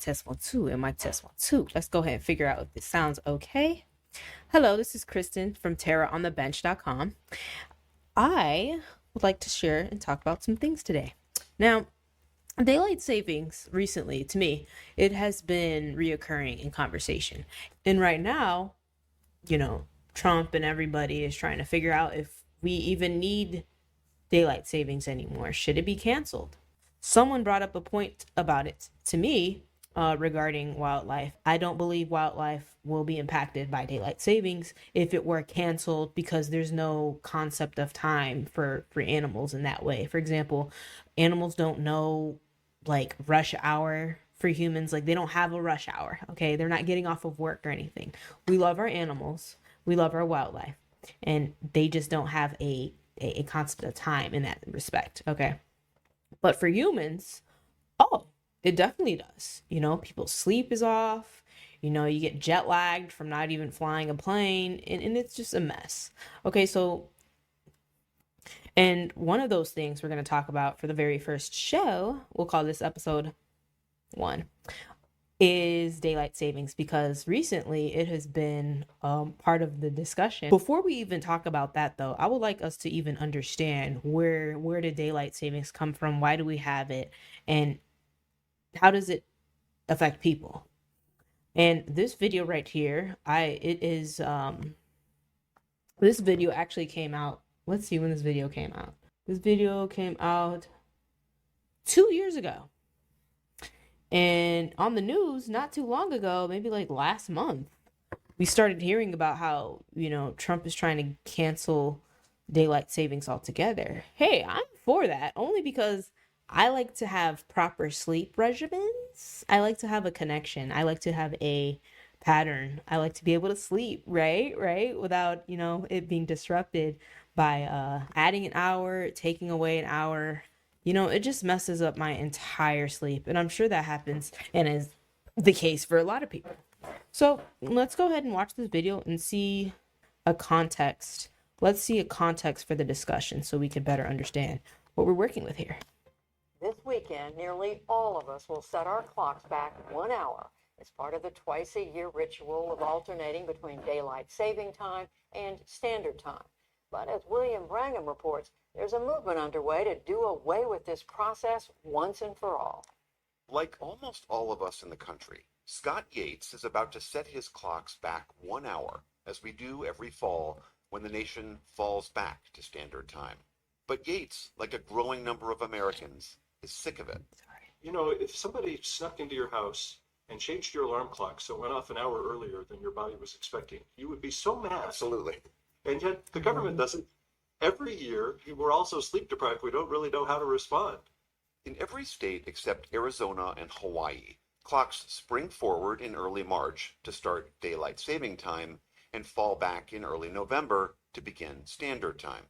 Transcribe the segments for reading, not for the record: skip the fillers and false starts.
Test 1 2 and mic test 1 2. Let's go ahead and figure out if this sounds okay. Hello, this is Kristen from terraonthebench.com. I would like to share and talk about some things today. Now, daylight savings recently, to me, it has been reoccurring in conversation. And right now, Trump and everybody is trying to figure out if we even need daylight savings anymore. Should it be canceled? Someone brought up a point about it to me regarding wildlife. I don't believe wildlife will be impacted by daylight savings if it were canceled, because there's no concept of time for animals in that way. For example, animals don't know like rush hour for humans. Like, they don't have a rush hour. Okay, they're not getting off of work or anything. We love our animals, we love our wildlife, and they just don't have a concept of time in that respect. Okay, but for humans, oh, it definitely does. People's sleep is off. You get jet lagged from not even flying a plane, and it's just a mess. Okay, so, and one of those things we're going to talk about for the very first show, we'll call this episode 1, is daylight savings, because recently it has been part of the discussion. Before we even talk about that, though, I would like us to even understand where did daylight savings come from? Why do we have it? And how does it affect people? And this video right here, this video actually came out. Let's see when this video came out. This video came out 2 years ago. And on the news, not too long ago, maybe like last month, we started hearing about how, Trump is trying to cancel daylight savings altogether. Hey, I'm for that, only because I like to have proper sleep regimens. I like to have a connection. I like to have a pattern. I like to be able to sleep, right? Without, it being disrupted by adding an hour, taking away an hour. It just messes up my entire sleep. And I'm sure that happens and is the case for a lot of people. So let's go ahead and watch this video and see a context. Let's see a context for the discussion so we can better understand what we're working with here. This weekend, nearly all of us will set our clocks back 1 hour as part of the twice-a-year ritual of alternating between daylight saving time and standard time. But as William Brangham reports, there's a movement underway to do away with this process once and for all. Like almost all of us in the country, Scott Yates is about to set his clocks back 1 hour, as we do every fall when the nation falls back to standard time. But Yates, like a growing number of Americans, is sick of it. If somebody snuck into your house and changed your alarm clock so it went off an hour earlier than your body was expecting, you would be so mad. Absolutely. And yet the government doesn't. Every year, we're also sleep deprived. We don't really know how to respond. In every state except Arizona and Hawaii, clocks spring forward in early March to start daylight saving time and fall back in early November to begin standard time.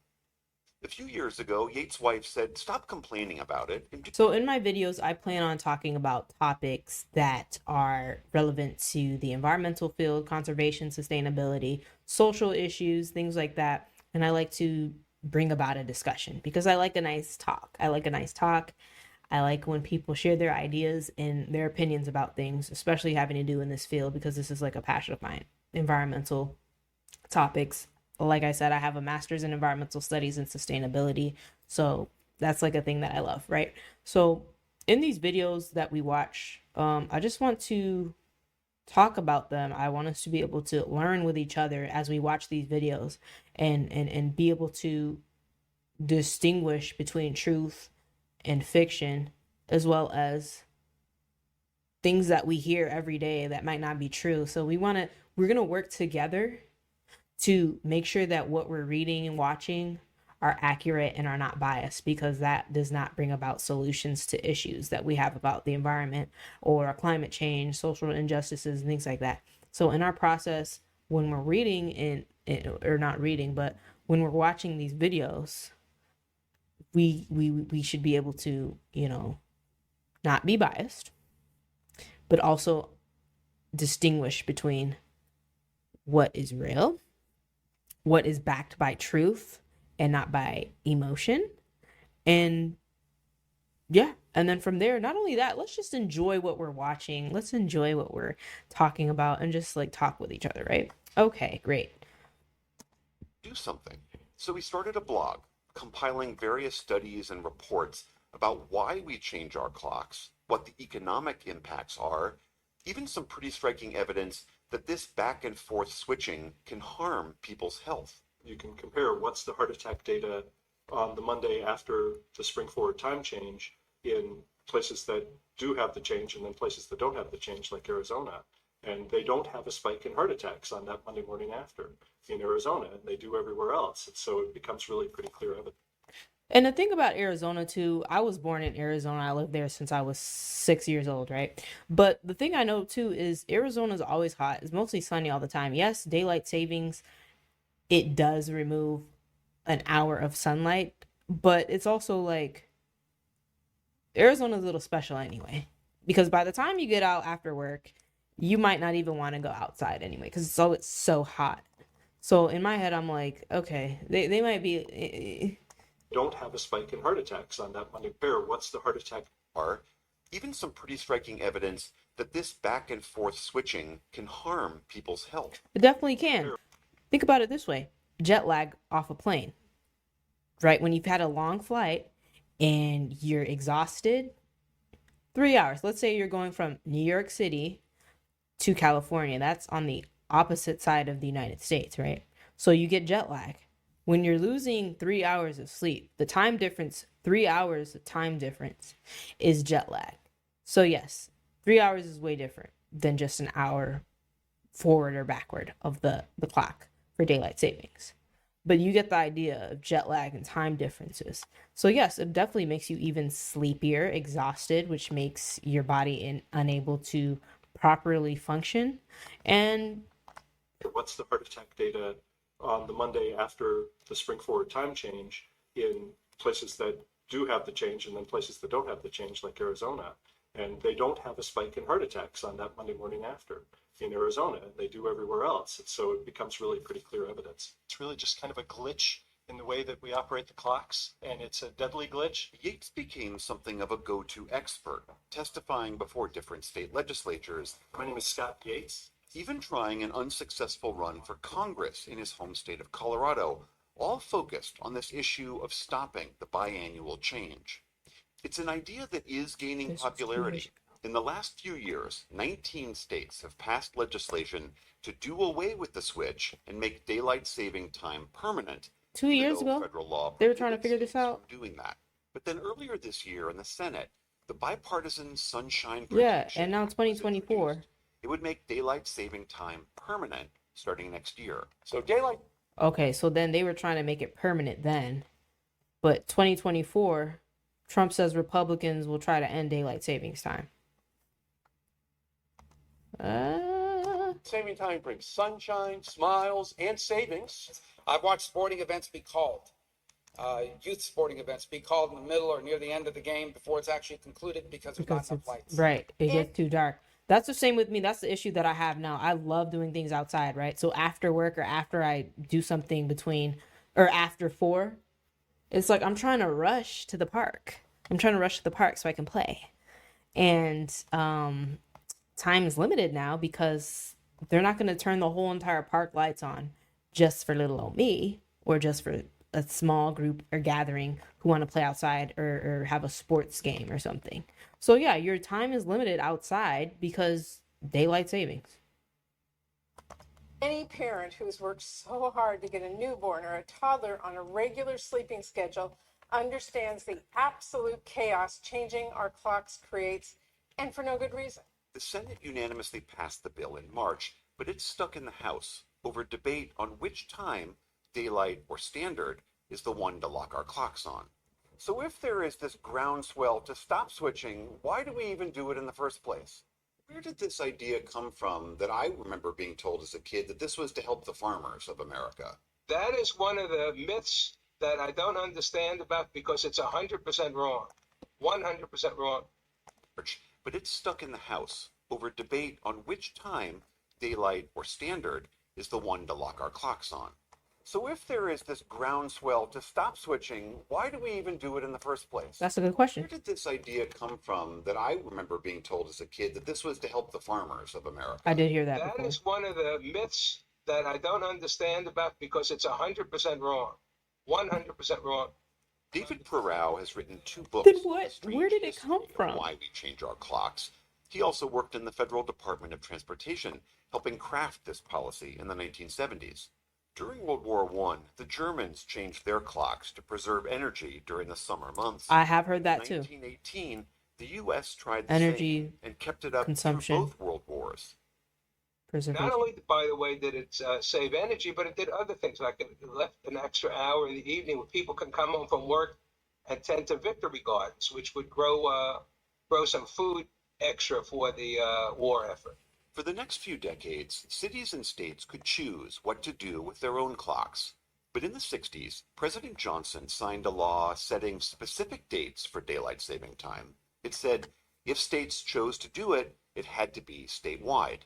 A few years ago, Yates' wife said, "Stop complaining about it." So in my videos, I plan on talking about topics that are relevant to the environmental field, conservation, sustainability, social issues, things like that. And I like to bring about a discussion because I like a nice talk. I like when people share their ideas and their opinions about things, especially having to do in this field, because this is like a passion of mine, environmental topics. Like I said, I have a master's in environmental studies and sustainability. So that's like a thing that I love, right? So in these videos that we watch, I just want to talk about them. I want us to be able to learn with each other as we watch these videos and be able to distinguish between truth and fiction, as well as things that we hear every day that might not be true. So we're going to work together to make sure that what we're reading and watching are accurate and are not biased, because that does not bring about solutions to issues that we have about the environment or climate change, social injustices, and things like that. So in our process, when we're reading or not reading, but when we're watching these videos, we should be able to, not be biased, but also distinguish between what is real, what is backed by truth and not by emotion, and Yeah. And then from there, not only that, let's just enjoy what we're watching. Let's enjoy what we're talking about and just like talk with each other, right? Okay, great. Do something. So we started a blog, compiling various studies and reports about why we change our clocks, what the economic impacts are, even some pretty striking evidence that this back and forth switching can harm people's health. You can compare what's the heart attack data on the Monday after the spring forward time change in places that do have the change and then places that don't have the change, like Arizona. And they don't have a spike in heart attacks on that Monday morning after in Arizona, and they do everywhere else. And so it becomes really pretty clear evidence. And the thing about Arizona too, I was born in Arizona. I lived there since I was 6 years old, right? But the thing I know too is Arizona's always hot. It's mostly sunny all the time. Yes, daylight savings, it does remove an hour of sunlight, but it's also like Arizona's a little special anyway. Because by the time you get out after work, you might not even want to go outside anyway, because it's so hot. So in my head, I'm like, okay, they might be. Don't have a spike in heart attacks on that Monday. Compare what's the heart attack Are even some pretty striking evidence that this back and forth switching can harm people's health. It definitely can. Think about it this way: jet lag off a plane, right? When you've had a long flight and you're exhausted, 3 hours. Let's say you're going from New York City to California. That's on the opposite side of the United States, right? So you get jet lag. When you're losing 3 hours of sleep, the time difference, 3 hours of time difference is jet lag. So, yes, 3 hours is way different than just an hour forward or backward of the clock for daylight savings. But you get the idea of jet lag and time differences. So, yes, it definitely makes you even sleepier, exhausted, which makes your body unable to properly function. And what's the heart attack data on the Monday after the spring forward time change in places that do have the change and then places that don't have the change, like Arizona. And they don't have a spike in heart attacks on that Monday morning after in Arizona. They do everywhere else. And so it becomes really pretty clear evidence. It's really just kind of a glitch in the way that we operate the clocks, and it's a deadly glitch. Yates became something of a go-to expert, testifying before different state legislatures, My name is Scott Yates. even trying an unsuccessful run for Congress in his home state of Colorado, all focused on this issue of stopping the biannual change. It's an idea that is gaining popularity. In the last few years, 19 states have passed legislation to do away with the switch and make daylight saving time permanent. 2 years ago, Federal law they were trying to figure prohibits this out. states from doing that. But then earlier this year in the Senate, the bipartisan Sunshine Yeah, Protection and now Act was 2024. introduced. It would make daylight saving time permanent starting next year. So daylight Okay, so then they were trying to make it permanent then. But 2024, Trump says Republicans will try to end daylight savings time. Saving time brings sunshine, smiles, and savings. I've watched sporting events be called, youth sporting events be called in the middle or near the end of the game before it's actually concluded because there's not enough lights. Right, it gets too dark. That's the same with me. That's the issue that I have now. I love doing things outside, right? So after work or after I do something between or after 4, it's like I'm trying to rush to the park. I'm trying to rush to the park so I can play. And time is limited now because they're not going to turn the whole entire park lights on just for little old me or just for a small group or gathering who want to play outside or have a sports game or something. So yeah, your time is limited outside because daylight savings. Any parent who's worked so hard to get a newborn or a toddler on a regular sleeping schedule understands the absolute chaos changing our clocks creates, and for no good reason. The Senate unanimously passed the bill in March, but it's stuck in the House over debate on which time, daylight or standard, is the one to lock our clocks on. So if there is this groundswell to stop switching, why do we even do it in the first place? Where did this idea come from that I remember being told as a kid that this was to help the farmers of America? That is one of the myths that I don't understand about because it's 100% wrong. 100% wrong. But it's stuck in the House over debate on which time, daylight or standard, is the one to lock our clocks on. So if there is this groundswell to stop switching, why do we even do it in the first place? That's a good question. Where did this idea come from that I remember being told as a kid that this was to help the farmers of America? I did hear that That before. is one of the myths that I don't understand about because it's 100% wrong. 100% wrong. David Perrow has written 2 books Then on the what? strange Where did it history come of from? why we change our clocks. He also worked in the Federal Department of Transportation, helping craft this policy in the 1970s. During World War I, the Germans changed their clocks to preserve energy during the summer months. I have heard In that too. 1918, the U.S. tried the Energy same and kept it up consumption. through both world wars. Preservation. Not only, by the way, did it save energy, but it did other things, like it left an extra hour in the evening where people can come home from work and tend to victory gardens, which would grow some food extra for the war effort. For the next few decades, cities and states could choose what to do with their own clocks. But in the 60s, President Johnson signed a law setting specific dates for daylight saving time. It said if states chose to do it, it had to be statewide.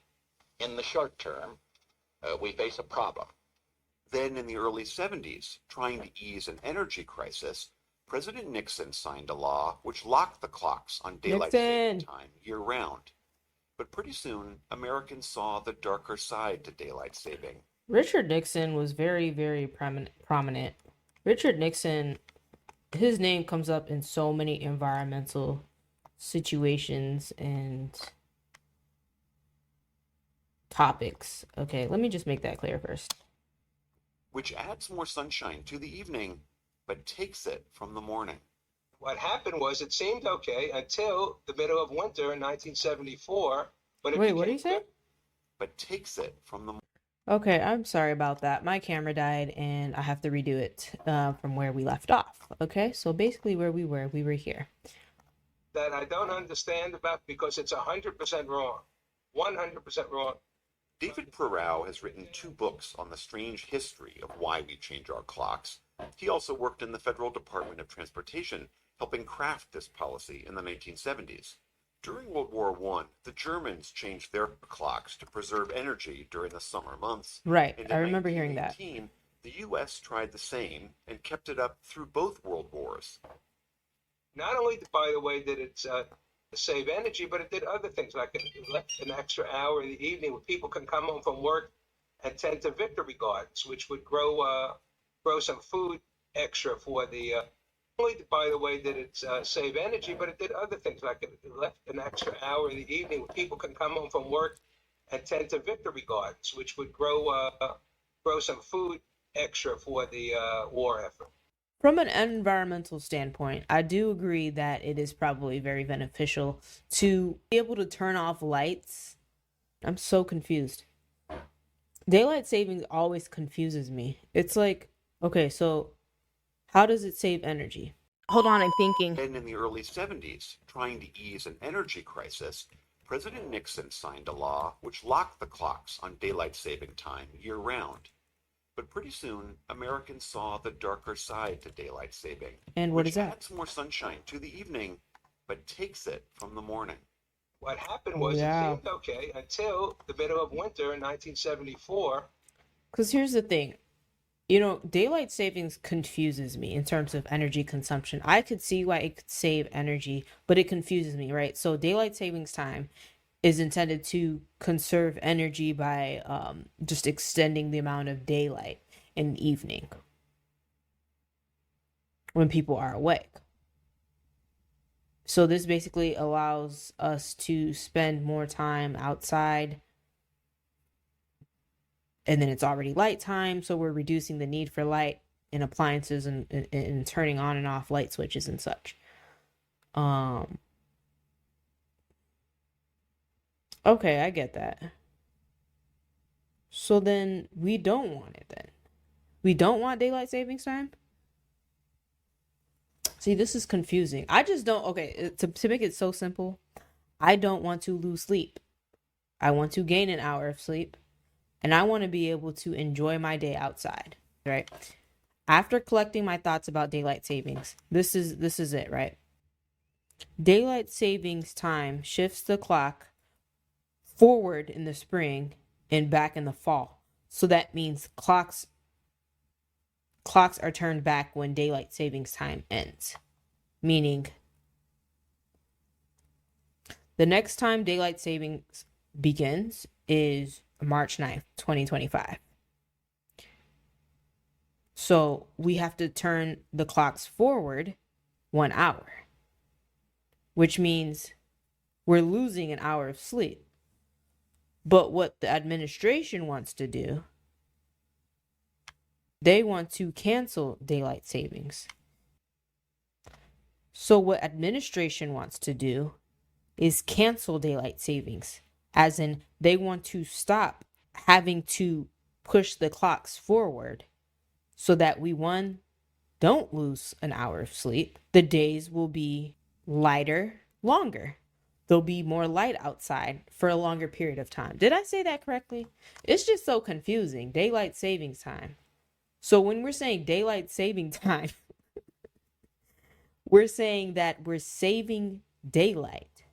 In the short term, we face a problem. Then in the early 70s, trying to ease an energy crisis, President Nixon signed a law which locked the clocks on daylight saving time year-round. But pretty soon, Americans saw the darker side to daylight saving. Richard Nixon was very, very prominent. Richard Nixon, his name comes up in so many environmental situations and topics. Okay, let me just make that clear first. Which adds more sunshine to the evening, but takes it from the morning. What happened was it seemed okay until the middle of winter in 1974 when it Wait, became what did he say? But takes it from the Okay, I'm sorry about that. My camera died and I have to redo it from where we left off. Okay, so basically where we were here. that I don't understand about because it's 100% wrong. 100% wrong. David Perrow has written 2 books on the strange history of why we change our clocks. He also worked in the Federal Department of Transportation, helping craft this policy in the 1970s. During World War I, the Germans changed their clocks to preserve energy during the summer months. Right, And I in remember hearing that. 1918, the U.S. tried the same and kept it up through both world wars. Not only, by the way, did it save energy, but it did other things, like it left an extra hour in the evening where people can come home from work and tend to victory gardens, which would grow some food extra for the. Not only, by the way, did it save energy, but it did other things, like it left an extra hour in the evening where people can come home from work and tend to victory gardens, which would grow some food extra for the war effort. From an environmental standpoint, I do agree that it is probably very beneficial to be able to turn off lights. I'm so confused. Daylight savings always confuses me. It's like, okay, so how does it save energy? Hold on, I'm thinking. Then in the early 70s, trying to ease an energy crisis, President Nixon signed a law which locked the clocks on daylight saving time year-round. But pretty soon, Americans saw the darker side to daylight saving. And what which is that? adds more sunshine to the evening, but takes it from the morning. What happened was it seemed okay until the middle of winter in 1974. Because here's the thing. Daylight savings confuses me in terms of energy consumption. I could see why it could save energy, but it confuses me, right? So daylight savings time is intended to conserve energy by just extending the amount of daylight in the evening when people are awake. So this basically allows us to spend more time outside, and then it's already light time, so we're reducing the need for light in appliances and turning on and off light switches and such. Okay, I get that. So then we don't want it then. We don't want daylight savings time? See, this is confusing. I just don't, okay, to make it so simple, I don't want to lose sleep. I want to gain an hour of sleep, and I want to be able to enjoy my day outside, right? After collecting my thoughts about daylight savings, this is it, right? Daylight savings time shifts the clock forward in the spring and back in the fall. So that means clocks clocks are turned back when daylight savings time ends. Meaning, the next time daylight savings begins is March 9th, 2025. So we have to turn the clocks forward 1 hour, which means we're losing an hour of sleep. But what the administration wants to do, they want to cancel daylight savings. So what administration wants to do is cancel daylight savings, as in they want to stop having to push the clocks forward so that we, one, don't lose an hour of sleep. The days will be lighter, longer. There'll be more light outside for a longer period of time. Did I say that correctly? It's just so confusing. Daylight savings time. So when we're saying daylight saving time, we're saying that we're saving daylight.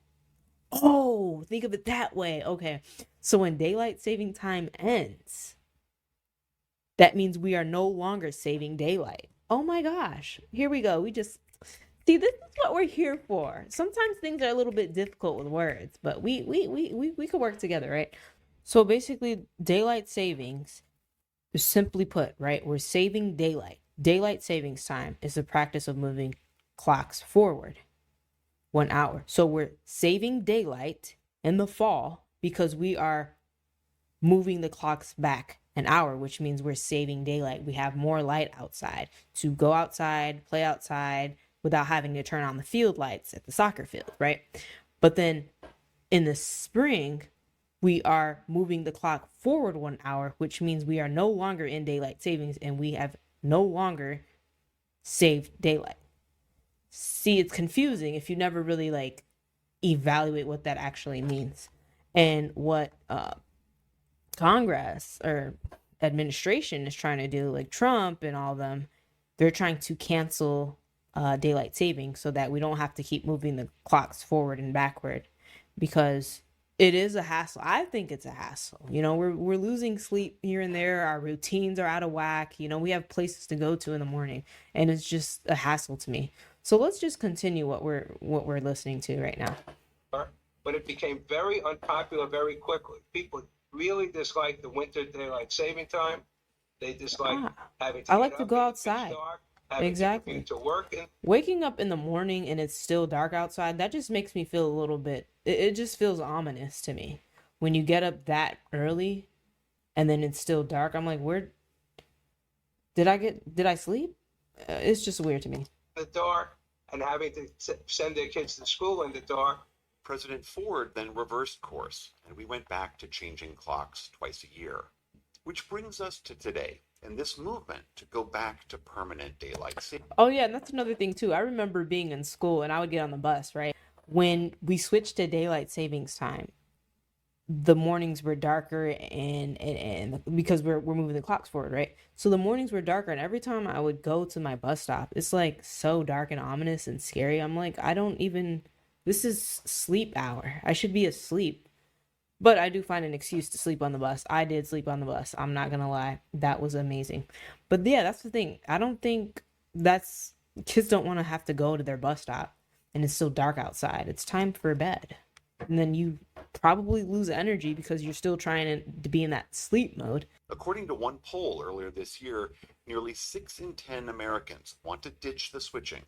Oh, think of it that way. Okay. So when daylight saving time ends, that means we are no longer saving daylight. Oh my gosh. Here we go. We just see, this is what we're here for. Sometimes things are a little bit difficult with words, but we could work together, right? So basically, daylight savings is simply put, right? We're saving daylight. Daylight savings time is the practice of moving clocks forward 1 hour. So we're saving daylight in the fall because we are moving the clocks back an hour, which means we're saving daylight. We have more light outside to go outside, play outside without having to turn on the field lights at the soccer field, right? But then in the spring, we are moving the clock forward 1 hour, which means we are no longer in daylight savings and we have no longer saved daylight. See, it's confusing if you never really like evaluate what that actually means. And what Congress or administration is trying to do, like Trump and all of them, they're trying to cancel daylight saving so that we don't have to keep moving the clocks forward and backward, because it is a hassle. I think it's a hassle. You know, we're losing sleep here and there. Our routines are out of whack. You know, we have places to go to in the morning, and it's just a hassle to me. So let's just continue what we're listening to right now. But it became very unpopular very quickly. People really disliked the winter daylight saving time. They disliked having to I get like to up go in the pitch outside. dark, having Exactly. to commute to work. And Waking up in the morning and it's still dark outside, that just makes me feel a little bit, it just feels ominous to me. When you get up that early and then it's still dark, I'm like, where did I sleep? It's just weird to me. the dark and having to send their kids to school in the dark. President Ford then reversed course, and we went back to changing clocks twice a year. Which brings us to today, and this movement to go back to permanent daylight saving. Oh yeah, and that's another thing too. I remember being in school and I would get on the bus, right? When we switched to daylight savings time, the mornings were darker and because we're moving the clocks forward, right? So the mornings were darker, and every time I would go to my bus stop, it's like so dark and ominous and scary. I'm like, this is sleep hour. I should be asleep. But I do find an excuse to sleep on the bus. I did sleep on the bus. I'm not gonna lie. That was amazing. But yeah, that's the thing. I don't think kids don't want to have to go to their bus stop and it's still dark outside. It's time for bed. And then you probably lose energy because you're still trying to be in that sleep mode. According to one poll earlier this year, nearly 6 in 10 Americans want to ditch the switching.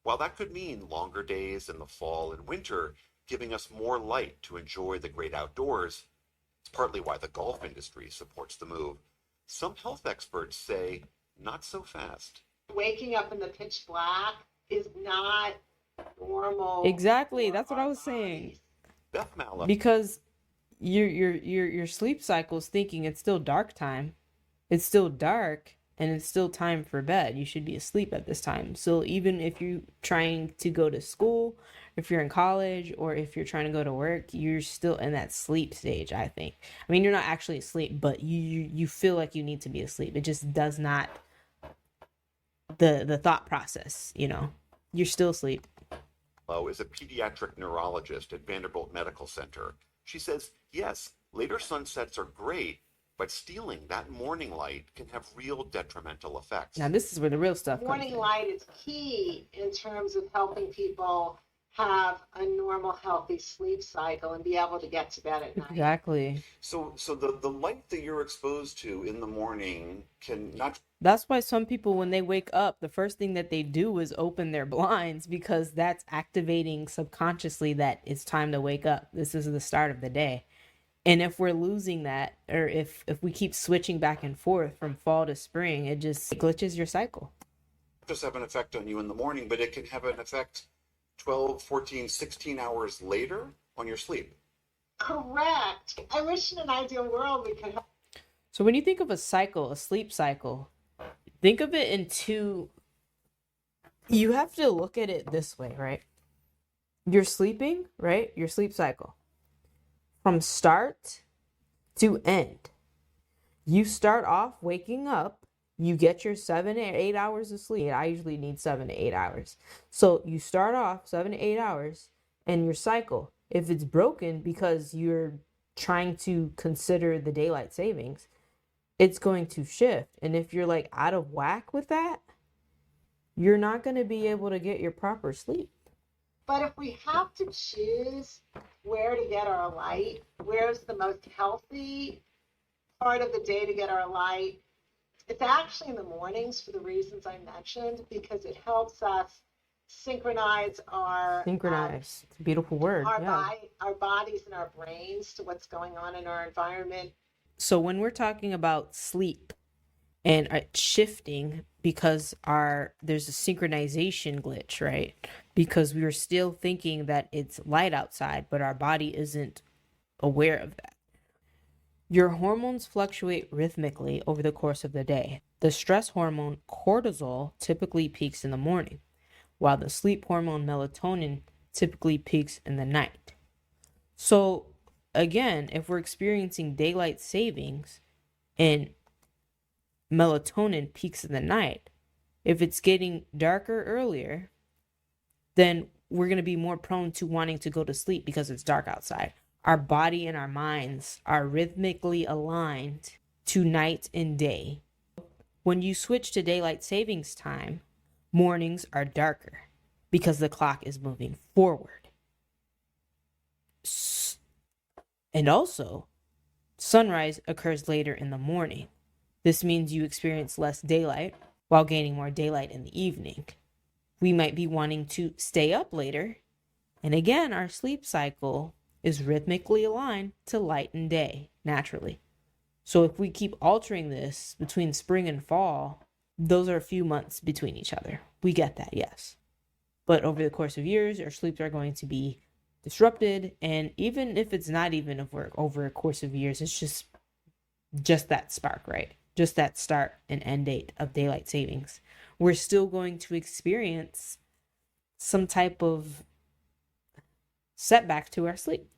While that could mean longer days in the fall and winter, giving us more light to enjoy the great outdoors, it's partly why the golf industry supports the move. Some health experts say not so fast. Waking up in the pitch black is not normal. Exactly. That's what I was saying. Beth Mallow. Because your sleep cycle is thinking it's still dark time. It's still dark and it's still time for bed. You should be asleep at this time. So even if you're trying to go to school, if you're in college, or if you're trying to go to work, you're still in that sleep stage, I think. I mean, you're not actually asleep, but you feel like you need to be asleep. It just does not, the thought process, you're still asleep. Is a pediatric neurologist at Vanderbilt Medical Center. She says, yes, later sunsets are great, But stealing that morning light can have real detrimental effects. Now this is where the real stuff comes Morning in. light is key in terms of helping people have a normal, healthy sleep cycle and be able to get to bed at night. Exactly. So the light that you're exposed to in the morning can not. That's why some people, when they wake up, the first thing that they do is open their blinds, because that's activating subconsciously that it's time to wake up. This is the start of the day. And if we're losing that, or if we keep switching back and forth from fall to spring, it just glitches your cycle. Just have an effect on you in the morning, but it can have an effect 12, 14, 16 hours later on your sleep. Correct. I wish in an ideal world we could have. So when you think of a cycle, a sleep cycle, think of it in two. You have to look at it this way, right? You're sleeping, right? Your sleep cycle. From start to end. You start off waking up, you get your 7 or 8 hours of sleep. I usually need 7 to 8 hours. So you start off 7 to 8 hours, and your cycle, if it's broken because you're trying to consider the daylight savings, it's going to shift. And if you're like out of whack with that, you're not going to be able to get your proper sleep. But if we have to choose where to get our light, where's the most healthy part of the day to get our light, it's actually in the mornings for the reasons I mentioned, because it helps us synchronize our Synchronize. It's a beautiful word. Yeah. our bodies and our brains to what's going on in our environment. So when we're talking about sleep and shifting, because there's a synchronization glitch, right? Because we are still thinking that it's light outside, but our body isn't aware of that. Your hormones fluctuate rhythmically over the course of the day. The stress hormone cortisol typically peaks in the morning, while the sleep hormone melatonin typically peaks in the night. So again, if we're experiencing daylight savings and melatonin peaks in the night, if it's getting darker earlier, then we're going to be more prone to wanting to go to sleep because it's dark outside. Our body and our minds are rhythmically aligned to night and day. When you switch to daylight savings time, mornings are darker because the clock is moving forward. And also, sunrise occurs later in the morning. This means you experience less daylight while gaining more daylight in the evening. We might be wanting to stay up later. And again, our sleep cycle is rhythmically aligned to light and day naturally. So if we keep altering this between spring and fall, those are a few months between each other. We get that, yes. But over the course of years, our sleeps are going to be disrupted. And even if it's not even over a course of years, it's just that spark, right? Just that start and end date of daylight savings. We're still going to experience some type of setback to our sleep.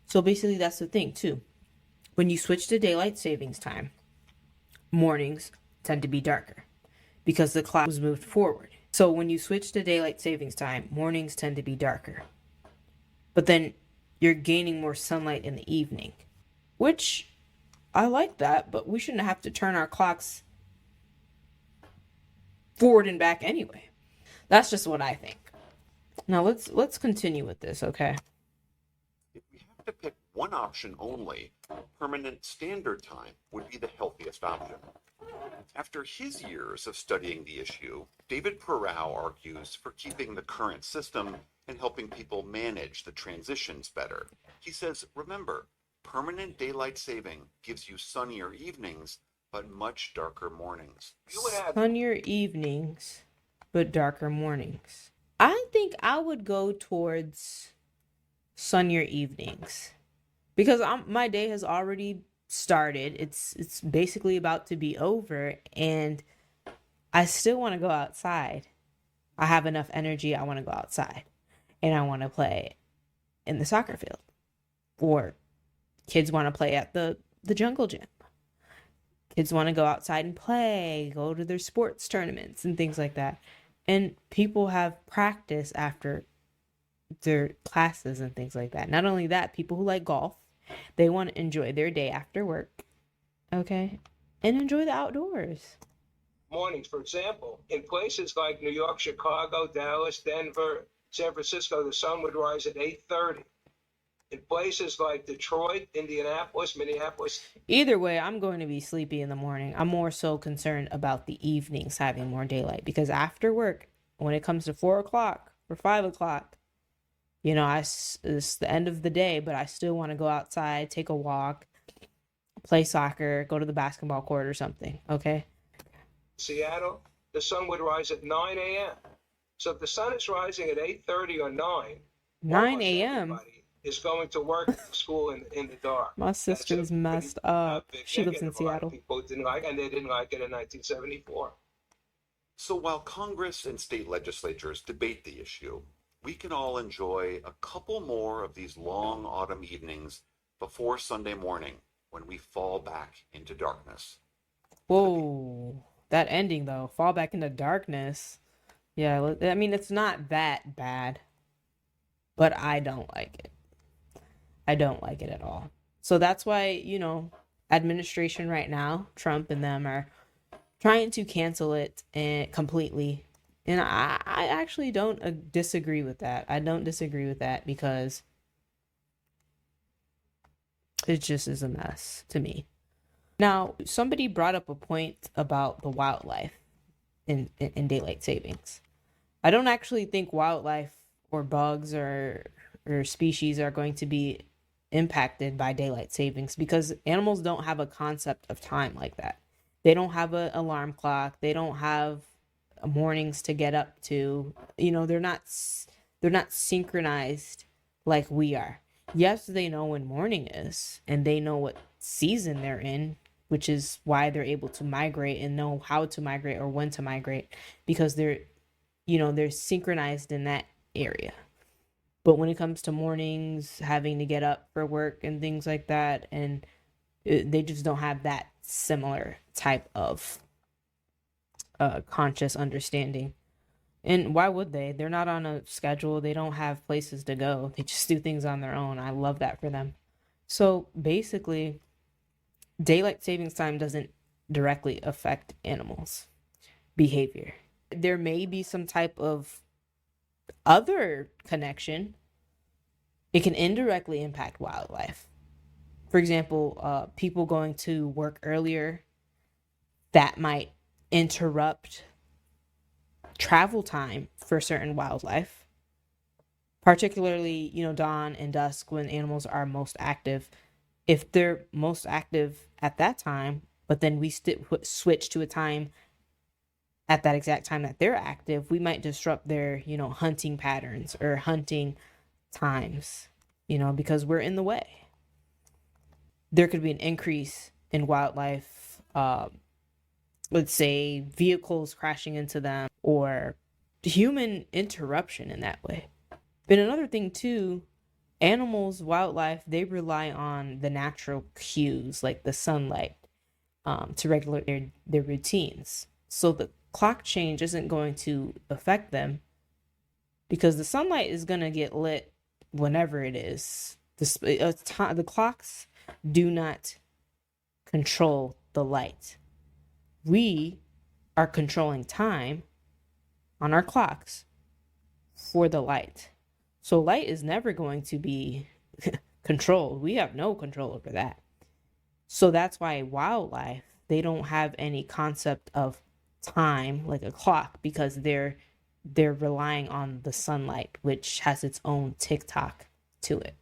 So basically that's the thing too. When you switch to daylight savings time, mornings tend to be darker because the clock was moved forward. So when you switch to daylight savings time, mornings tend to be darker. But then you're gaining more sunlight in the evening, which I like that, but we shouldn't have to turn our clocks forward and back anyway. That's just what I think. Now let's continue with this, okay? If we have to pick one option only, permanent standard time would be the healthiest option. After his years of studying the issue, David Perrow argues for keeping the current system and helping people manage the transitions better. He says, remember, permanent daylight saving gives you sunnier evenings, but much darker mornings. Sunnier evenings, but darker mornings. I think I would go towards sunnier evenings because my day has already started. It's basically about to be over, and I still want to go outside. I have enough energy. I want to go outside, and I want to play in the soccer field, or kids want to play at the jungle gym. Kids want to go outside and play, go to their sports tournaments and things like that. And people have practice after their classes and things like that. Not only that, people who like golf, they want to enjoy their day after work okay? And enjoy the outdoors. Mornings, for example, in places like New York, Chicago, Dallas, Denver, San Francisco, the sun would rise at 8:30. In places like Detroit, Indianapolis, Minneapolis. Either way, I'm going to be sleepy in the morning. I'm more so concerned about the evenings having more daylight because after work, when it comes to 4 o'clock or 5 o'clock, it's the end of the day, but I still want to go outside, take a walk, play soccer, go to the basketball court or something. Okay. Seattle, the sun would rise at 9 a.m. So if the sun is rising at 8:30 or 9, 9 a.m. is going to work, school in the dark. My sister's messed up. She lives in Seattle. People didn't like, and they didn't like it in 1974. So while Congress and state legislatures debate the issue, we can all enjoy a couple more of these long autumn evenings before Sunday morning when we fall back into darkness. Whoa, that ending though, fall back into darkness. Yeah, I mean, it's not that bad, but I don't like it. I don't like it at all. So that's why, administration right now, Trump and them are trying to cancel it and completely. And I actually don't disagree with that. I don't disagree with that because it just is a mess to me. Now, somebody brought up a point about the wildlife in daylight savings. I don't actually think wildlife or bugs or species are going to be impacted by daylight savings because animals don't have a concept of time like that. They don't have an alarm clock. They don't have mornings to get up to. They're not synchronized like we are. Yes, they know when morning is and they know what season they're in, which is why they're able to migrate and know how to migrate or when to migrate because they're synchronized in that area. But when it comes to mornings, having to get up for work and things like that, and they just don't have that similar type of conscious understanding. And why would they? They're not on a schedule. They don't have places to go. They just do things on their own. I love that for them. So basically, daylight savings time doesn't directly affect animals' behavior. There may be some type of other connection. It can indirectly impact wildlife. For example, people going to work earlier, that might interrupt travel time for certain wildlife, particularly, dawn and dusk when animals are most active. If they're most active at that time, but then we switch to a time at that exact time that they're active, we might disrupt their, hunting patterns or hunting times, because we're in the way. There could be an increase in wildlife, let's say vehicles crashing into them or human interruption in that way. But another thing too, animals, wildlife, they rely on the natural cues like the sunlight to regulate their routines. So the clock change isn't going to affect them because the sunlight is going to get lit whenever it is. The clocks do not control the light. We are controlling time on our clocks for the light. So light is never going to be controlled. We have no control over that. So that's why wildlife, they don't have any concept of time like a clock because they're relying on the sunlight, which has its own tick-tock to it.